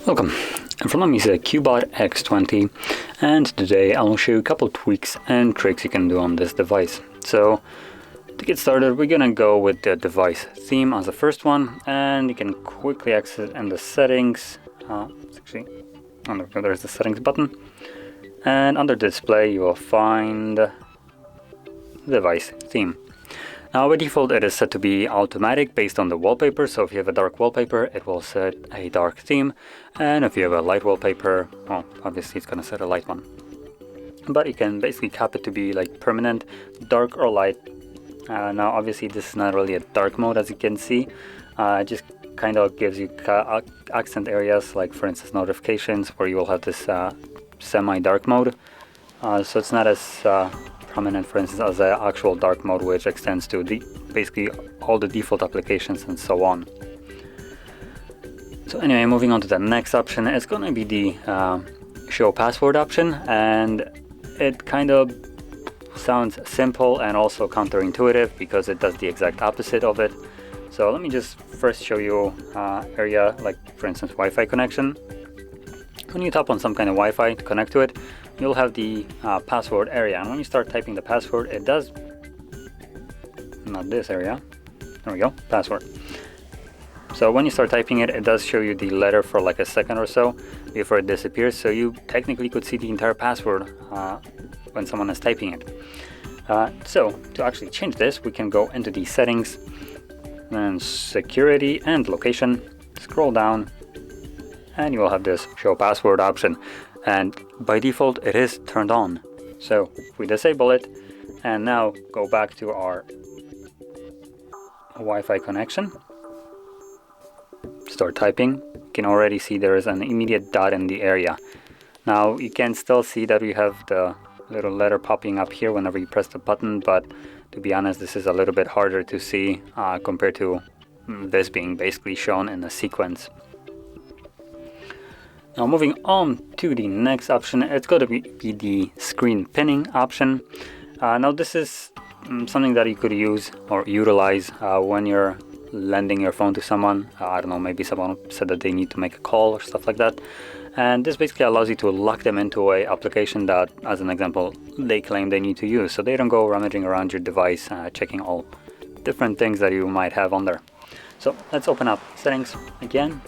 Welcome, in front of me is a CUBOT X20, and today I'll show you a couple tweaks and tricks you can do on this device. So to get started, we're gonna go with the device theme as the first one, and you can quickly access it in the settings. There's the settings button, and under display you will find the device theme. Now by default it is set to be automatic based on the wallpaper, so if you have a dark wallpaper it will set a dark theme, and if you have a light wallpaper, well, obviously it's gonna set a light one. But you can basically cap it to be like permanent, dark or light. Now obviously this is not really a dark mode, as you can see. It just kind of gives you accent areas, like for instance notifications, where you will have this semi-dark mode. So it's not as prominent, for instance, as the actual dark mode, which extends to basically all the default applications and so on. So anyway, moving on to the next option, it's going to be the show password option, and it kind of sounds simple and also counterintuitive because it does the exact opposite of it. So let me just first show you area, like for instance Wi-Fi connection. When you tap on some kind of Wi-Fi to connect to it, you'll have the password area, and when you start typing the password, it does, not this area, there we go, password. So when you start typing it, it does show you the letter for like a second or so before it disappears, so you technically could see the entire password when someone is typing it. So to actually change this, we can go into the settings and security and location, scroll down, and you will have this show password option, and by default it is turned on. So if we disable it and now go back to our Wi-Fi connection, start typing, you can already see there is an immediate dot in the area. Now you can still see that we have the little letter popping up here whenever you press the button, but to be honest this is a little bit harder to see compared to this being basically shown in a sequence. Now moving on to the next option, it's going to be the screen pinning option. Now this is something that you could use or utilize when you're lending your phone to someone. I don't know, maybe someone said that they need to make a call or stuff like that. And this basically allows you to lock them into an application that, as an example, they claim they need to use, so they don't go rummaging around your device checking all different things that you might have on there. So let's open up settings again.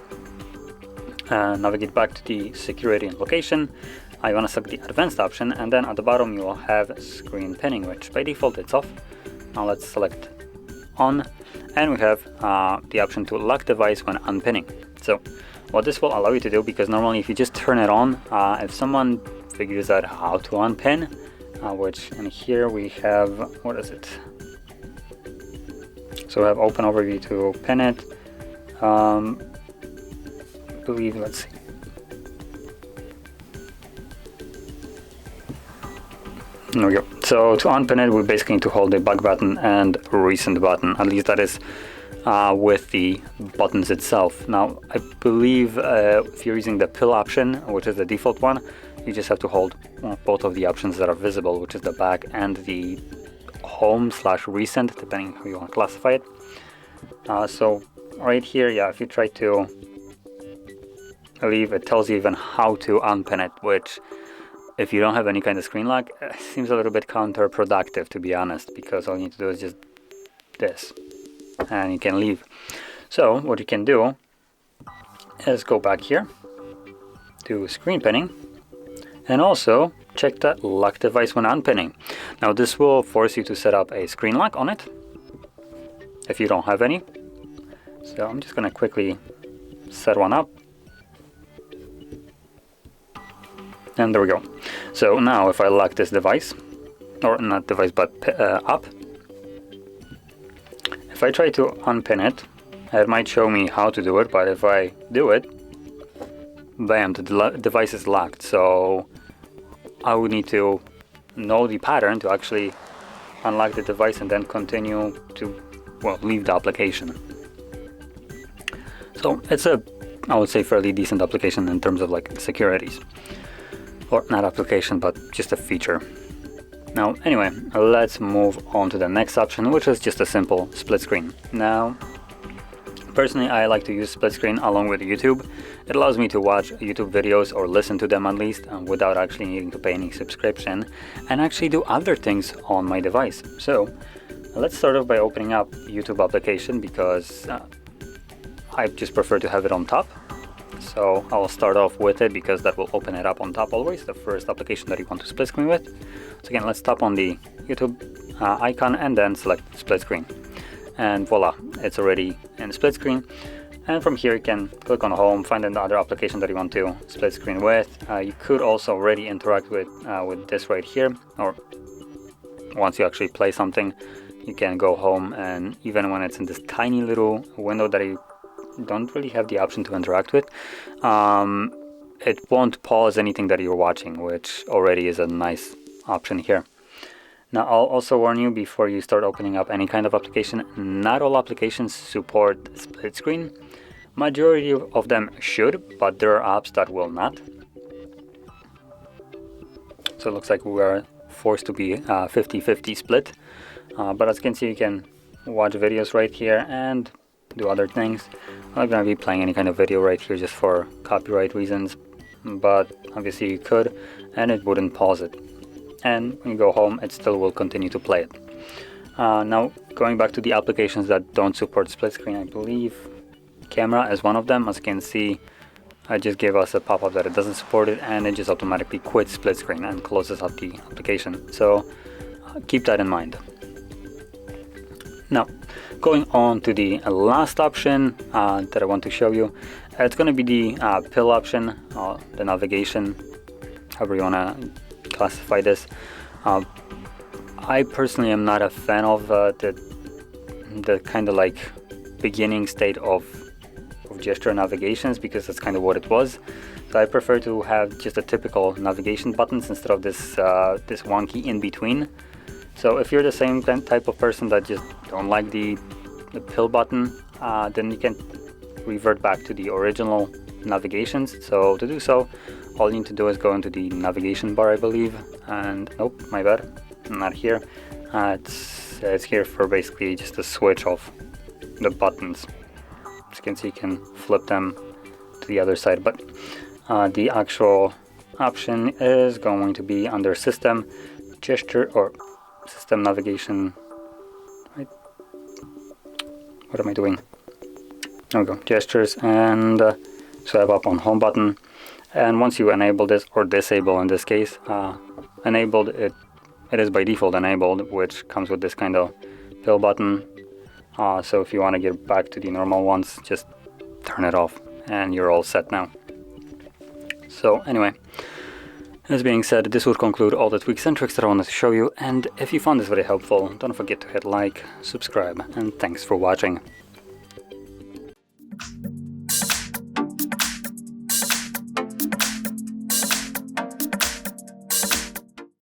Navigate back to the security and location. I want to select the advanced option, and then at the bottom you will have screen pinning, which by default it's off. Now let's select on, and we have the option to lock device when unpinning. So what this will allow you to do, because normally if you just turn it on, if someone figures out how to unpin, which in here we have, what is it? So we have open overview to pin it. Let's see. There we go. So to unpin it, we basically need to hold the back button and recent button. At least that is with the buttons itself. Now I believe if you're using the pill option, which is the default one, you just have to hold both of the options that are visible, which is the back and the home/recent, depending how you want to classify it. So right here, yeah, if you try to leave, it tells you even how to unpin it, which if you don't have any kind of screen lock, it seems a little bit counterproductive, to be honest, because all you need to do is just this and you can leave. So what you can do is go back here to screen pinning and also check that lock device when unpinning. Now this will force you to set up a screen lock on it if you don't have any. So I'm just going to quickly set one up. And there we go. So now if I lock this device, or not device but up, if I try to unpin it, it might show me how to do it, but if I do it, bam, the device is locked. So I would need to know the pattern to actually unlock the device and then continue to, well, leave the application. So it's a, I would say, fairly decent application in terms of like securities. Or not application, but just a feature. Now anyway, let's move on to the next option, which is just a simple split screen. Now personally, I like to use split screen along with YouTube. It allows me to watch YouTube videos, or listen to them at least, without actually needing to pay any subscription, and actually do other things on my device. So let's start off by opening up YouTube application, because I just prefer to have it on top. So I'll start off with it because that will open it up on top always, the first application that you want to split screen with. So again, let's tap on the YouTube icon and then select split screen. And voila, it's already in split screen. And from here you can click on home, find another application that you want to split screen with. You could also already interact with this right here, or once you actually play something, you can go home, and even when it's in this tiny little window that you don't really have the option to interact with, it won't pause anything that you're watching, which already is a nice option here. Now I'll also warn you before you start opening up any kind of application, not all applications support split screen. Majority of them should, but there are apps that will not. So it looks like we are forced to be 50-50 split. But as you can see, you can watch videos right here and do other things. I'm not going to be playing any kind of video right here just for copyright reasons, but obviously you could, and it wouldn't pause it. And when you go home, it still will continue to play it. Now, going back to the applications that don't support split screen, I believe camera is one of them. As you can see, I just gave us a pop-up that it doesn't support it, and it just automatically quits split screen and closes up the application. So keep that in mind. Now, going on to the last option that I want to show you, it's going to be the pill option, the navigation, however you want to classify this. I personally am not a fan of the kind of like beginning state of gesture navigations, because that's kind of what it was. So I prefer to have just a typical navigation buttons instead of this this wonky in between. So if you're the same type of person that just don't like the pill button, then you can revert back to the original navigations. So to do so, all you need to do is go into the navigation bar, I believe, and nope, my bad, not here. It's here for basically just a switch of the buttons. As you can see, you can flip them to the other side, but the actual option is going to be under System, Gesture, or System Navigation, right? What am I doing? There we go, Gestures, and swipe up on Home button. And once you enable this, or disable in this case, enabled, it is by default enabled, which comes with this kind of pill button. So if you want to get back to the normal ones, just turn it off and you're all set now. So anyway, this being said, this would conclude all the tweaks and tricks that I wanted to show you, and if you found this very helpful, don't forget to hit like, subscribe, and thanks for watching.